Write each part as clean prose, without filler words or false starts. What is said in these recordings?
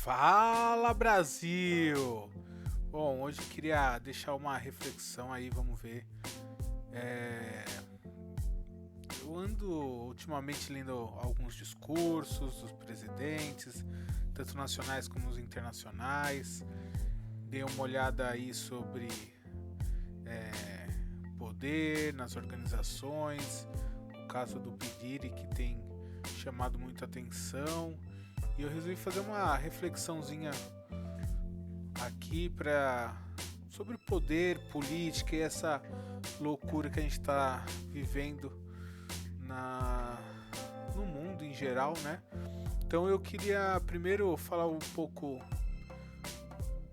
Fala, Brasil! Bom, hoje eu queria deixar uma reflexão aí, vamos ver. Eu ando ultimamente lendo alguns discursos dos presidentes, tanto nacionais como os internacionais. Dei uma olhada aí sobre poder nas organizações, o caso do P. que tem chamado muita atenção. E eu resolvi fazer uma reflexãozinha aqui sobre poder, política e essa loucura que a gente está vivendo no mundo em geral, né? Então eu queria primeiro falar um pouco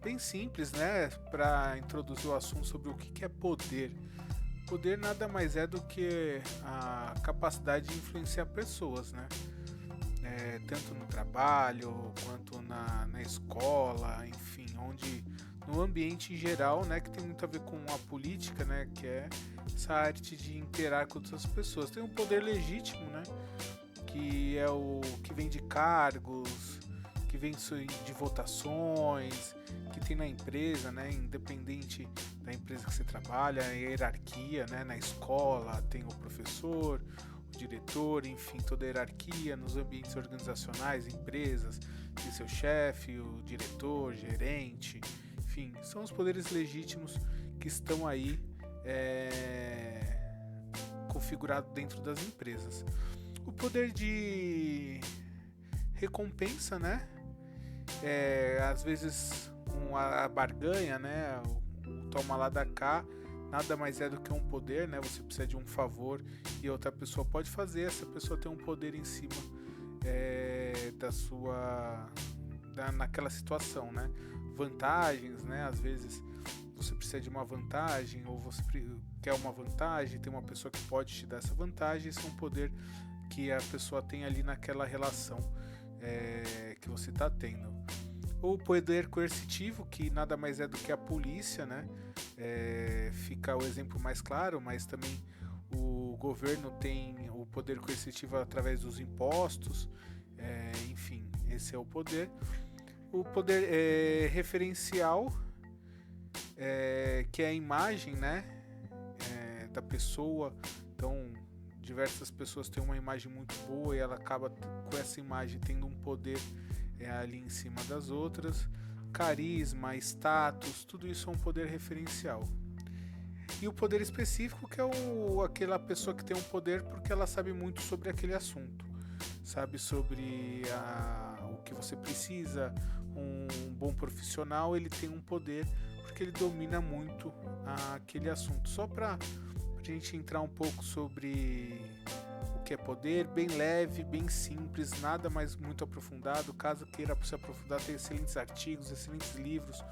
bem simples, né, para introduzir o assunto sobre o que é poder. Poder nada mais é do que a capacidade de influenciar pessoas, né? Tanto no trabalho quanto na escola, enfim, onde no ambiente em geral, né, que tem muito a ver com a política, né, que é essa arte de interar com outras pessoas. Tem um poder legítimo, né, que é o que vem de cargos, que vem de votações, que tem na empresa, né, independente da empresa que você trabalha, a hierarquia, né, na escola tem o professor, diretor, enfim, toda a hierarquia nos ambientes organizacionais, empresas, tem seu chefe, o diretor, gerente, enfim, são os poderes legítimos que estão aí configurados dentro das empresas. O poder de recompensa, né? Às vezes a barganha, né? O toma lá da cá, nada mais é do que um poder, né? Você precisa de um favor e outra pessoa pode fazer, essa pessoa tem um poder em cima naquela situação, né? Vantagens, né? Às vezes você precisa de uma vantagem ou você quer uma vantagem, tem uma pessoa que pode te dar essa vantagem, esse é um poder que a pessoa tem ali naquela relação que você está tendo. O poder coercitivo, que nada mais é do que a polícia, né? Fica o exemplo mais claro, mas também o governo tem o poder coercitivo através dos impostos, enfim, esse é o poder. O poder referencial, que é a imagem, né, da pessoa. Então, diversas pessoas têm uma imagem muito boa e ela acaba com essa imagem tendo um poder ali em cima das outras. Carisma, status, tudo isso é um poder referencial. E o poder específico, que é aquela pessoa que tem um poder porque ela sabe muito sobre aquele assunto, sabe sobre o que você precisa. Um bom profissional, ele tem um poder porque ele domina muito aquele assunto. Só para a gente entrar um pouco sobre o que é poder, bem leve, bem simples, nada mais muito aprofundado. Caso queira se aprofundar, tem excelentes artigos, excelentes livros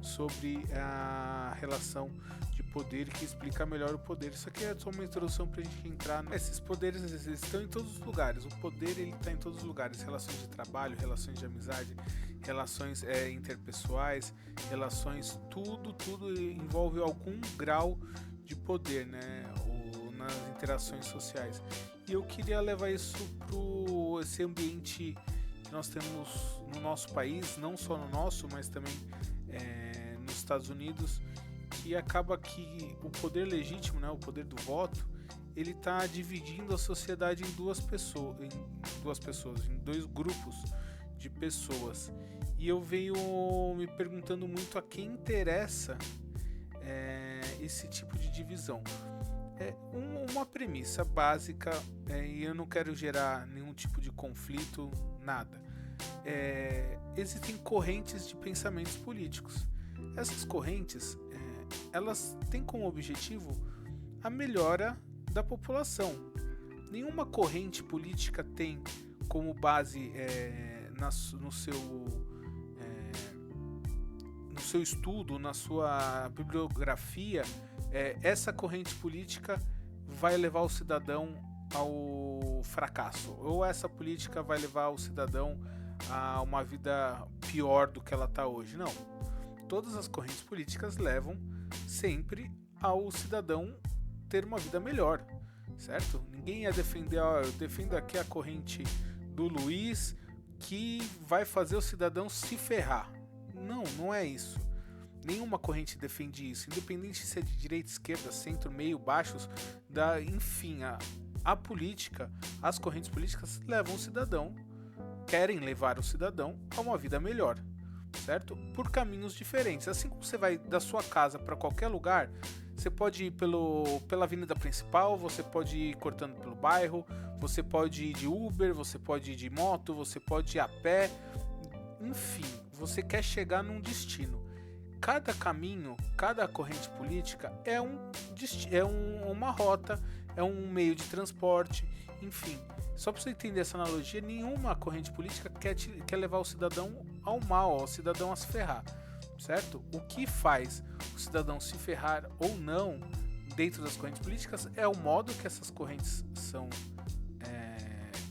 sobre a relação de poder que explica melhor o poder. Isso aqui é só uma introdução para a gente entrar. Esses poderes estão em todos os lugares. O poder ele está em todos os lugares. Relações de trabalho, relações de amizade, relações interpessoais, relações, tudo envolve algum grau de poder, né? Nas interações sociais. E eu queria levar isso para esse ambiente que nós temos no nosso país, não só no nosso, mas também nos Estados Unidos, que acaba que o poder legítimo, né, o poder do voto, ele está dividindo a sociedade em duas pessoas, em dois grupos de pessoas. E eu venho me perguntando muito a quem interessa esse tipo de divisão. Uma premissa básica, e eu não quero gerar nenhum tipo de conflito, nada. Existem correntes de pensamentos políticos. Essas correntes, elas têm como objetivo a melhora da população. Nenhuma corrente política tem como base no seu estudo, na sua bibliografia, essa corrente política vai levar o cidadão ao fracasso, ou essa política vai levar o cidadão a uma vida pior do que ela está hoje. Não. Todas as correntes políticas levam sempre ao cidadão ter uma vida melhor, certo? Ninguém ia defender, eu defendo aqui a corrente do Luiz, que vai fazer o cidadão se ferrar. Não, não é isso. Nenhuma corrente defende isso, independente se é de direita, esquerda, centro, meio, baixos, enfim, a política, as correntes políticas levam o cidadão, querem levar o cidadão a uma vida melhor, certo? Por caminhos diferentes. Assim como você vai da sua casa para qualquer lugar, você pode ir pela avenida principal, você pode ir cortando pelo bairro, você pode ir de Uber, você pode ir de moto, você pode ir a pé, enfim, você quer chegar num destino. Cada caminho, cada corrente política é uma rota, é um meio de transporte, enfim. Só para você entender essa analogia, nenhuma corrente política quer levar o cidadão ao mal, ao cidadão a se ferrar, certo? O que faz o cidadão se ferrar ou não dentro das correntes políticas é o modo que essas correntes são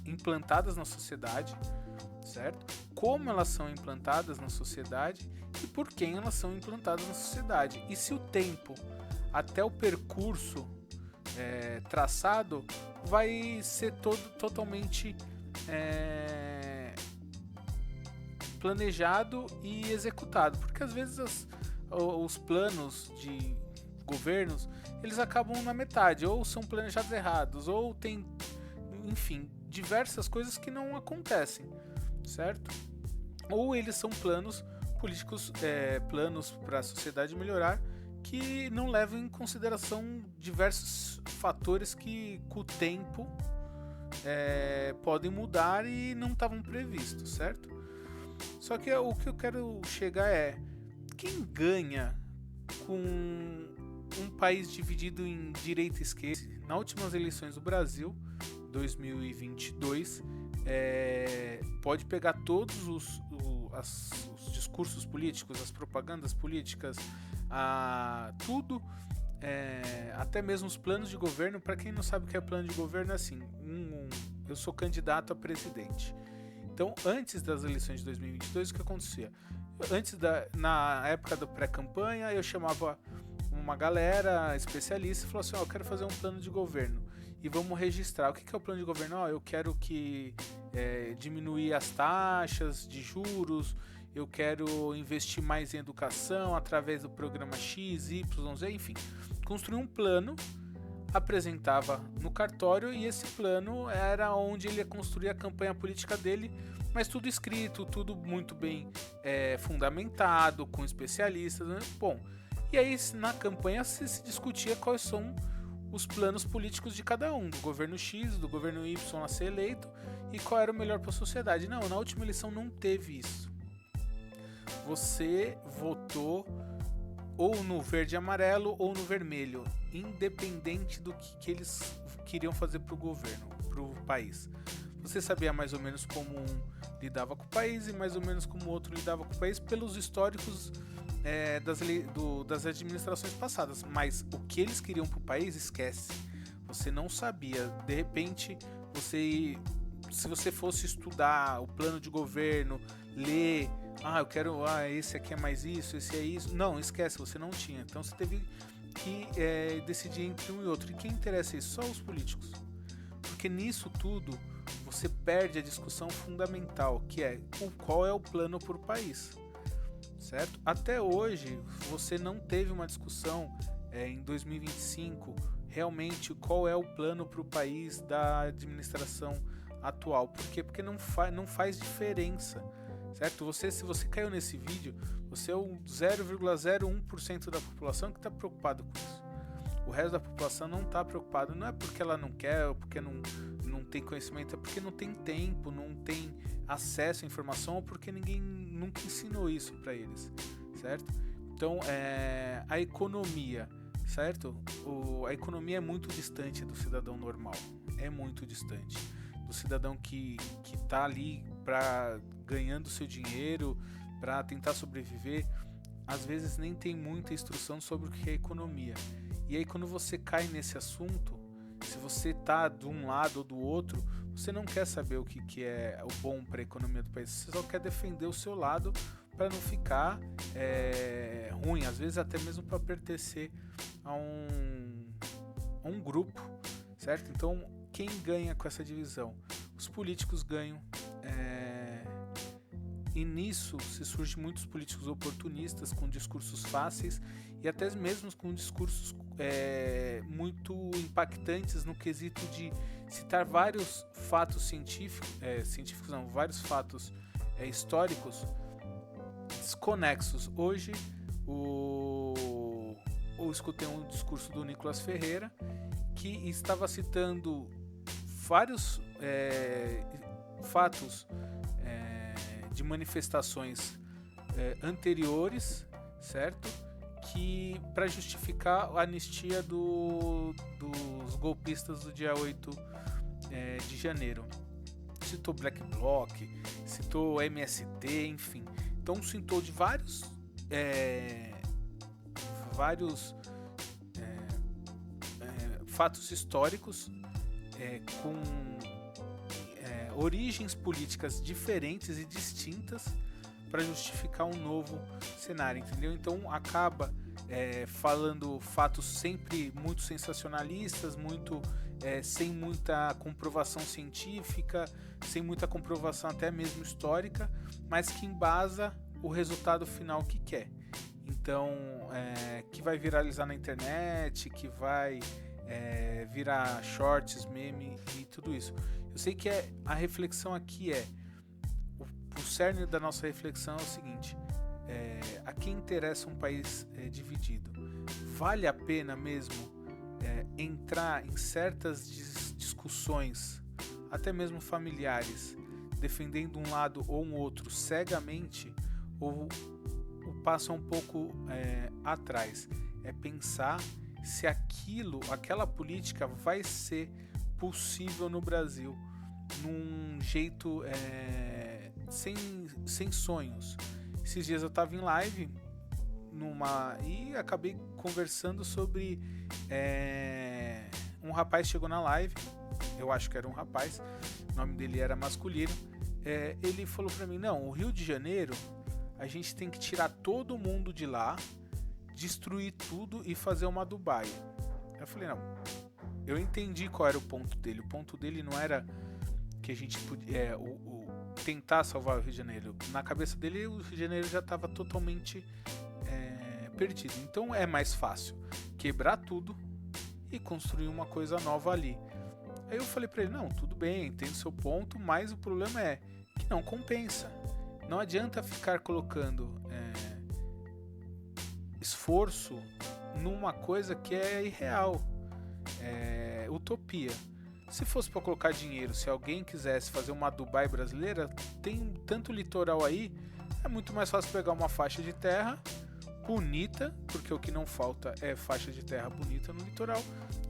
implantadas na sociedade, certo? Como elas são implantadas na sociedade e por quem elas são implantadas na sociedade. E se o tempo até o percurso traçado vai ser totalmente planejado e executado, porque às vezes os planos de governos eles acabam na metade, ou são planejados errados, ou tem, enfim, diversas coisas que não acontecem, certo? Ou eles são planos políticos, planos para a sociedade melhorar, que não levam em consideração diversos fatores que com o tempo podem mudar e não estavam previstos, certo? Só que o que eu quero chegar é quem ganha com um país dividido em direita e esquerda. Nas últimas eleições do Brasil, 2022, pode pegar todos os discursos políticos, as propagandas políticas, tudo, até mesmo os planos de governo. Para quem não sabe o que é plano de governo, é assim, eu sou candidato a presidente. Então, antes das eleições de 2022, o que acontecia? Na época da pré-campanha, eu chamava uma galera especialista e falava assim, eu quero fazer um plano de governo e vamos registrar. O que é o plano de governo? Eu quero diminuir as taxas de juros, eu quero investir mais em educação através do programa X, Y, Z, enfim. Construir um plano, apresentava no cartório e esse plano era onde ele ia construir a campanha política dele, mas tudo escrito, tudo muito bem fundamentado, com especialistas, né? Bom, e aí na campanha se discutia quais são os planos políticos de cada um, do governo X, do governo Y a ser eleito, e qual era o melhor para a sociedade. Não, na última eleição não teve isso. Você votou ou no verde e amarelo ou no vermelho, independente do que eles queriam fazer para o governo, para o país. Você sabia mais ou menos como um lidava com o país e mais ou menos como o outro lidava com o país pelos históricos das administrações passadas, mas o que eles queriam para o país, esquece. Você não sabia. De repente, se você fosse estudar o plano de governo, ler, esse aqui é mais isso, esse é isso. Não, esquece, você não tinha. Então você teve que decidir entre um e outro. E quem interessa é isso? Só os políticos. Porque nisso tudo você perde a discussão fundamental, que é qual é o plano para o país. Certo? Até hoje você não teve uma discussão em 2025 realmente qual é o plano para o país da administração atual. Por quê? Porque não faz diferença, certo? Se você caiu nesse vídeo, você é o 0,01% da população que está preocupado com isso. O resto da população não está preocupado, não é porque ela não quer ou porque não tem conhecimento, é porque não tem tempo, não tem acesso à informação ou porque ninguém nunca ensinou isso para eles, certo? Então, a economia, certo? A economia é muito distante do cidadão normal, é muito distante do cidadão que está ali ganhando seu dinheiro para tentar sobreviver. Às vezes nem tem muita instrução sobre o que é economia. E aí quando você cai nesse assunto, se você tá de um lado ou do outro, você não quer saber o que é o bom para a economia do país, você só quer defender o seu lado para não ficar ruim, às vezes até mesmo para pertencer a um grupo, certo? Então quem ganha com essa divisão? Os políticos ganham e nisso se surgem muitos políticos oportunistas com discursos fáceis e até mesmo com discursos muito impactantes no quesito de citar vários fatos vários fatos históricos desconexos. Hoje eu escutei um discurso do Nicolas Ferreira que estava citando vários fatos de manifestações anteriores, certo? Que para justificar a anistia dos golpistas do dia 8 de janeiro. Citou Black Bloc, citou MST, enfim. Então citou de vários fatos históricos com origens políticas diferentes e distintas para justificar um novo cenário, entendeu? Então acaba falando fatos sempre muito sensacionalistas, sem muita comprovação científica, sem muita comprovação até mesmo histórica, mas que embasa o resultado final que quer. Então, que vai viralizar na internet, que vai virar shorts, meme e tudo isso. Eu sei que a reflexão aqui o cerne da nossa reflexão é o seguinte: a quem interessa um país dividido? Vale a pena mesmo entrar em certas discussões, até mesmo familiares, defendendo um lado ou um outro cegamente, ou passa um pouco atrás? É pensar se aquela política vai ser possível no Brasil, num jeito sem sonhos. Esses dias eu estava em live e acabei conversando sobre um rapaz chegou na live, eu acho que era um rapaz, o nome dele era masculino. Ele falou para mim: não, o Rio de Janeiro a gente tem que tirar todo mundo de lá, destruir tudo e fazer uma Dubai. Eu falei: não, eu entendi qual era o ponto dele. O ponto dele não era que a gente podia tentar salvar o Rio de Janeiro. Na cabeça dele, o Rio de Janeiro já estava totalmente perdido. Então é mais fácil quebrar tudo e construir uma coisa nova ali. Aí eu falei para ele: não, tudo bem, entendo seu ponto, mas o problema é que não compensa. Não adianta ficar colocando esforço numa coisa que é irreal, utopia. Se fosse para colocar dinheiro, se alguém quisesse fazer uma Dubai brasileira, tem tanto litoral aí, é muito mais fácil pegar uma faixa de terra bonita, porque o que não falta é faixa de terra bonita no litoral,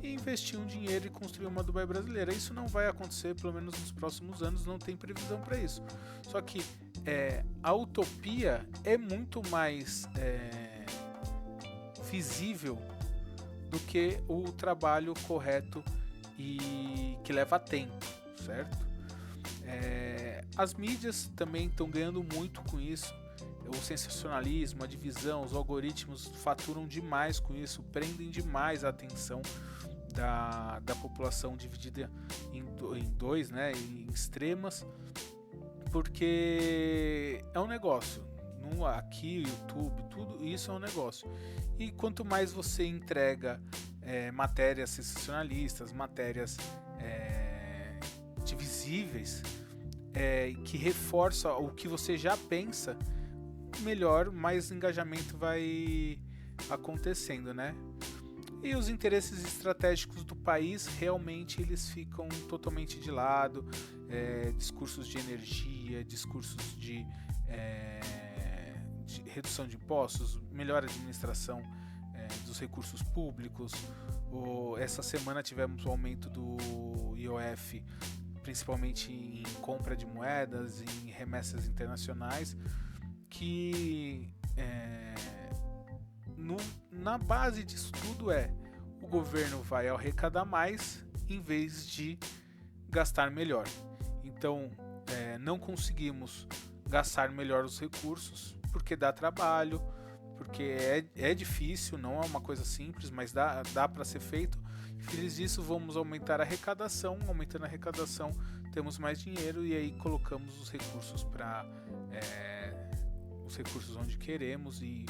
e investir um dinheiro e construir uma Dubai brasileira. Isso não vai acontecer, pelo menos nos próximos anos, não tem previsão para isso. Só que a utopia é muito mais visível do que o trabalho correto e que leva tempo, certo? As mídias também estão ganhando muito com isso. O sensacionalismo, a divisão, os algoritmos faturam demais com isso, prendem demais a atenção da população dividida em dois, né, em extremas, porque é um negócio. Aqui, YouTube, tudo isso é um negócio. E quanto mais você entrega matérias sensacionalistas, matérias divisíveis, que reforça o que você já pensa, melhor, mais engajamento vai acontecendo, né? E os interesses estratégicos do país realmente eles ficam totalmente de lado. Discursos de energia, discursos de redução de impostos, melhor administração dos recursos públicos. Essa semana tivemos o aumento do IOF, principalmente em compra de moedas, em remessas internacionais, que na base disso tudo o governo vai arrecadar mais em vez de gastar melhor. Então não conseguimos gastar melhor os recursos porque dá trabalho, porque é difícil, não é uma coisa simples, mas dá para ser feito. Feliz disso, vamos aumentar a arrecadação. Aumentando a arrecadação, temos mais dinheiro e aí colocamos os recursos para os recursos onde queremos e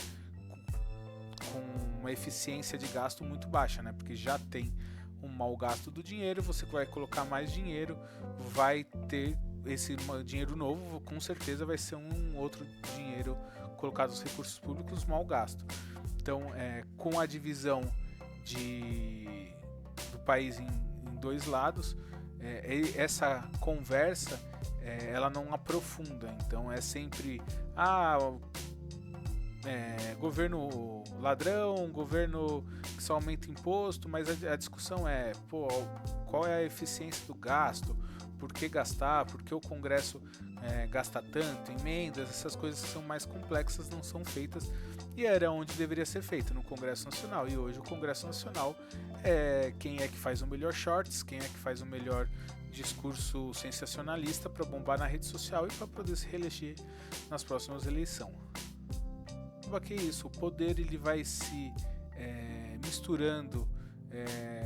com uma eficiência de gasto muito baixa, né? Porque já tem um mau gasto do dinheiro, você vai colocar mais dinheiro, vai ter esse dinheiro novo, com certeza vai ser um outro dinheiro colocado nos recursos públicos mal gasto. Então, com a divisão do país em dois lados, essa conversa ela não aprofunda. Então é sempre governo ladrão, governo que só aumenta imposto, mas a discussão é qual é a eficiência do gasto, por que gastar, por que o Congresso gasta tanto, emendas, essas coisas que são mais complexas não são feitas, e era onde deveria ser feito, no Congresso Nacional. E hoje o Congresso Nacional é quem é que faz o melhor shorts, quem é que faz o melhor discurso sensacionalista para bombar na rede social e para poder se reeleger nas próximas eleições. Que é isso, o poder ele vai se misturando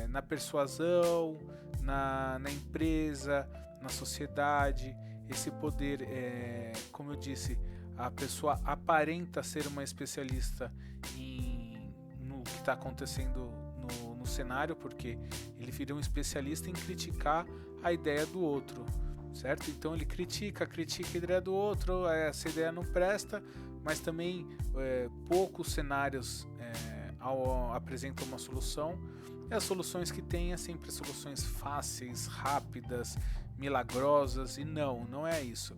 na persuasão, na empresa, na sociedade. Esse poder, como eu disse, a pessoa aparenta ser uma especialista no que está acontecendo no cenário, porque ele vira um especialista em criticar a ideia do outro, certo? Então ele critica a ideia do outro, essa ideia não presta, mas também poucos cenários apresentam uma solução, e as soluções que tem é sempre soluções fáceis, rápidas, milagrosas, e não é isso.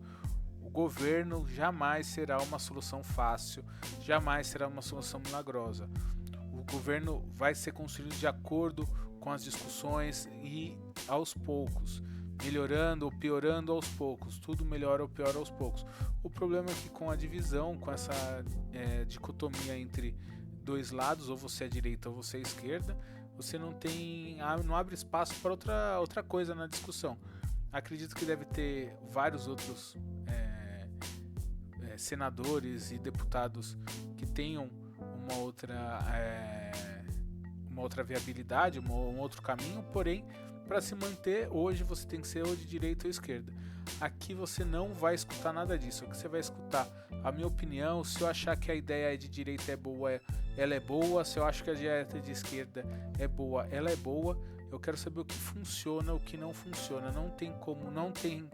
O governo jamais será uma solução fácil, jamais será uma solução milagrosa. O governo vai ser construído de acordo com as discussões e aos poucos, melhorando ou piorando aos poucos, tudo melhora ou piora aos poucos. O problema é que com a divisão, com essa dicotomia entre dois lados, ou você é direita ou você é esquerda, você não abre espaço para outra coisa na discussão. Acredito que deve ter vários outros senadores e deputados que tenham uma outra viabilidade, um outro caminho, porém, para se manter, hoje você tem que ser ou de direita ou esquerda. Aqui você não vai escutar nada disso. Aqui você vai escutar a minha opinião. Se eu achar que a ideia de direita é boa, ela é boa. Se eu acho que a direita de esquerda é boa, ela é boa. Eu quero saber o que funciona, o que não funciona. Não tem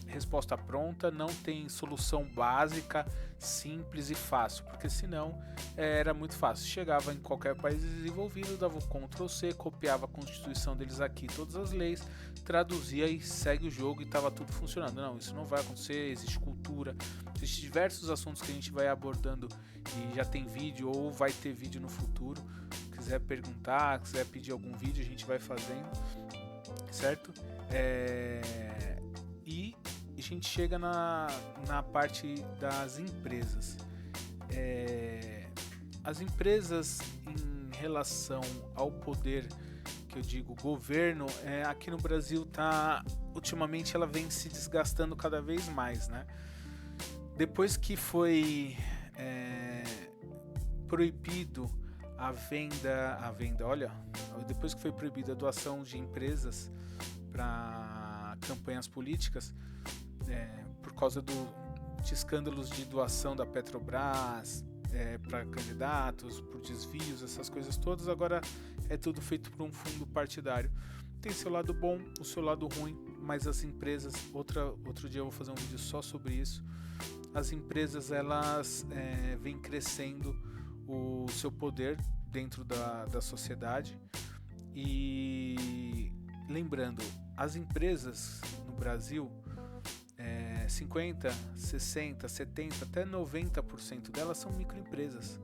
resposta pronta, não tem solução básica, simples e fácil, porque senão era muito fácil. Chegava em qualquer país desenvolvido, dava o Ctrl+C, copiava a Constituição deles aqui, todas as leis, traduzia e segue o jogo e estava tudo funcionando. Não, isso não vai acontecer, existe cultura, existem diversos assuntos que a gente vai abordando e já tem vídeo ou vai ter vídeo no futuro. Quiser perguntar, quiser pedir algum vídeo, a gente vai fazendo, certo? E a gente chega na parte das empresas. As empresas em relação ao poder, que eu digo governo, aqui no Brasil ultimamente ela vem se desgastando cada vez mais, né? Depois que foi proibido a venda, olha, depois que foi proibida a doação de empresas para campanhas políticas, por causa de escândalos de doação da Petrobras para candidatos, por desvios, essas coisas todas, agora é tudo feito por um fundo partidário. Tem seu lado bom, o seu lado ruim, mas as empresas, outro dia eu vou fazer um vídeo só sobre isso. As empresas, elas vêm crescendo o seu poder dentro da sociedade, e lembrando, as empresas no Brasil, 50, 60, 70, até 90% delas são microempresas,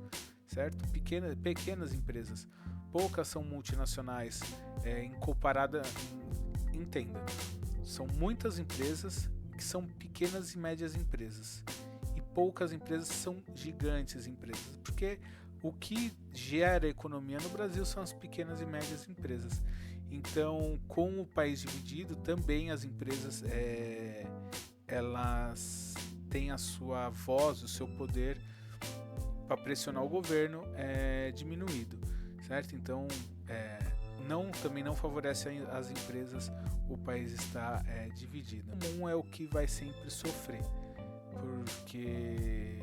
certo? Pequenas empresas, poucas são multinacionais, entenda, são muitas empresas que são pequenas e médias empresas, e poucas empresas são gigantes empresas, porque o que gera economia no Brasil são as pequenas e médias empresas. Então, com o país dividido, também as empresas elas têm a sua voz, o seu poder para pressionar o governo diminuído, certo? Então, também não favorece as empresas, o país está dividido. Um é o que vai sempre sofrer, porque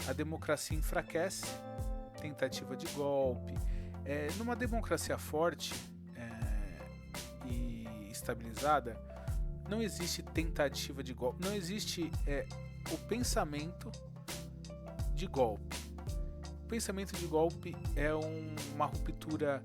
a democracia enfraquece, tentativa de golpe. Numa democracia forte e estabilizada, não existe tentativa de golpe, não existe o pensamento de golpe. O pensamento de golpe é uma ruptura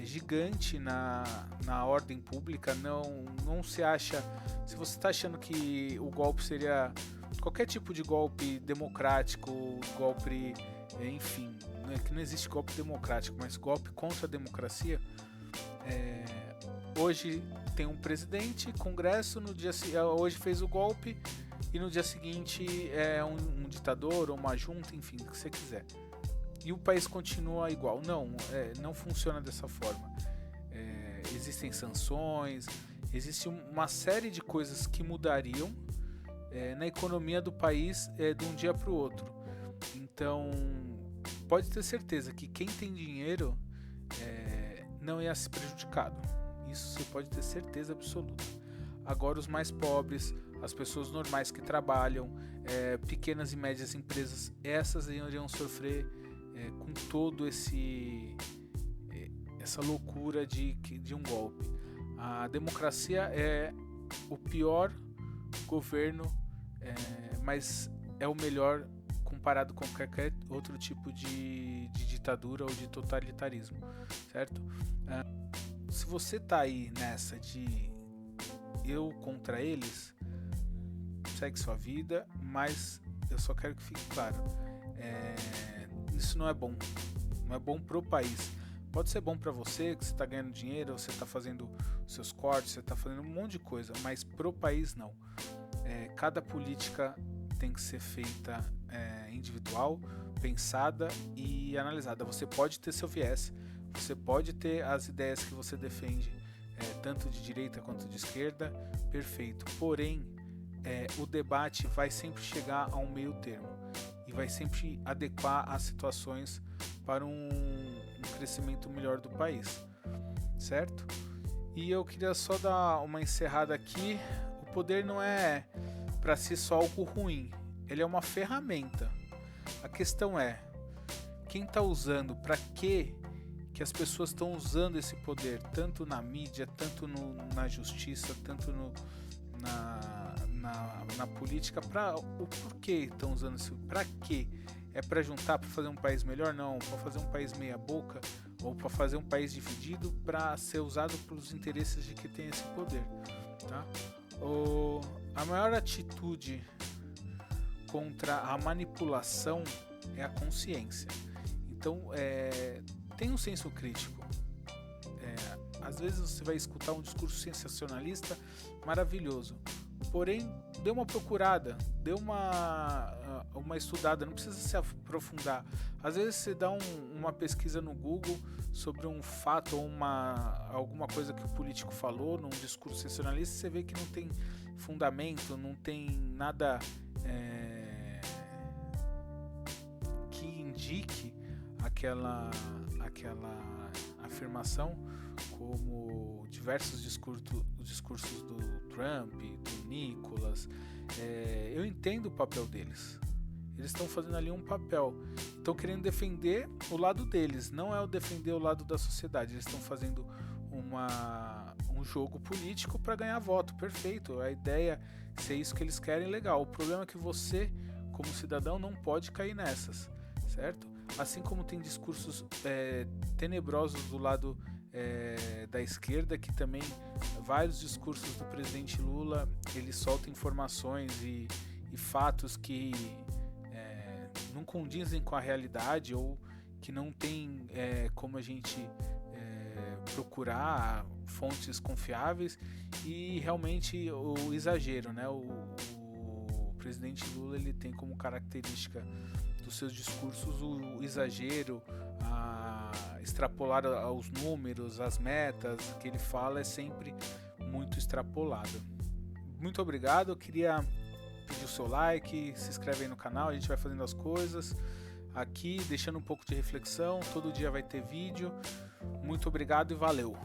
gigante na ordem pública. Não se acha, se você está achando que o golpe seria qualquer tipo de golpe democrático, golpe, enfim, que não existe golpe democrático, mas golpe contra a democracia. Hoje tem um presidente, Congresso, hoje fez o golpe e no dia seguinte é um ditador ou uma junta, enfim, o que você quiser. E o país continua igual. Não funciona dessa forma. Existem sanções, existe uma série de coisas que mudariam na economia do país de um dia para o outro. Então, pode ter certeza que quem tem dinheiro não ia ser prejudicado. Isso você pode ter certeza absoluta. Agora, os mais pobres, as pessoas normais que trabalham, pequenas e médias empresas, essas iriam sofrer com todo essa loucura de um golpe. A democracia é o pior governo, mas é o melhor comparado com qualquer outro tipo de ditadura ou de totalitarismo, certo? Se você tá aí nessa de eu contra eles, segue sua vida, mas eu só quero que fique claro, isso não é bom pro país. Pode ser bom para você, que você está ganhando dinheiro, você está fazendo os seus cortes, você está fazendo um monte de coisa, mas pro país não. Cada política tem que ser feita individual, pensada e analisada. Você pode ter seu viés, você pode ter as ideias que você defende, tanto de direita quanto de esquerda, perfeito. Porém, o debate vai sempre chegar a um meio termo e vai sempre adequar as situações para um crescimento melhor do país, certo? E eu queria só dar uma encerrada aqui. O poder não é para si só algo ruim, ele é uma ferramenta. A questão é quem está usando, para que as pessoas estão usando esse poder, tanto na mídia, tanto na justiça, tanto na política, o porquê estão usando isso, para quê? É para juntar, para fazer um país melhor? Não, para fazer um país meia boca, ou para fazer um país dividido, para ser usado pelos interesses de quem tem esse poder, tá? A maior atitude contra a manipulação é a consciência. Então, tem um senso crítico. Às vezes você vai escutar um discurso sensacionalista maravilhoso, porém dê uma procurada, dê uma estudada, não precisa se aprofundar. Às vezes você dá uma pesquisa no Google sobre um fato ou alguma coisa que o político falou num discurso sensacionalista, você vê que não tem fundamento, não tem nada que indique aquela afirmação, como diversos discursos do Trump, do Nicolas. Eu entendo o papel deles. Eles estão fazendo ali um papel, estão querendo defender o lado deles, não é o defender o lado da sociedade. Eles estão fazendo um jogo político para ganhar voto, perfeito. A ideia, se é isso que eles querem, legal. O problema é que você, como cidadão, não pode cair nessas, certo? Assim como tem discursos tenebrosos do lado da esquerda, que também vários discursos do presidente Lula, ele solta informações e fatos que não condizem com a realidade, ou que não tem como a gente procurar fontes confiáveis, e realmente o exagero, né? O presidente Lula, ele tem como característica dos seus discursos o exagero, a extrapolar os números, as metas que ele fala é sempre muito extrapolado. Muito obrigado, eu queria pedir o seu like, se inscreve aí no canal, a gente vai fazendo as coisas aqui, deixando um pouco de reflexão, todo dia vai ter vídeo. Muito obrigado e valeu!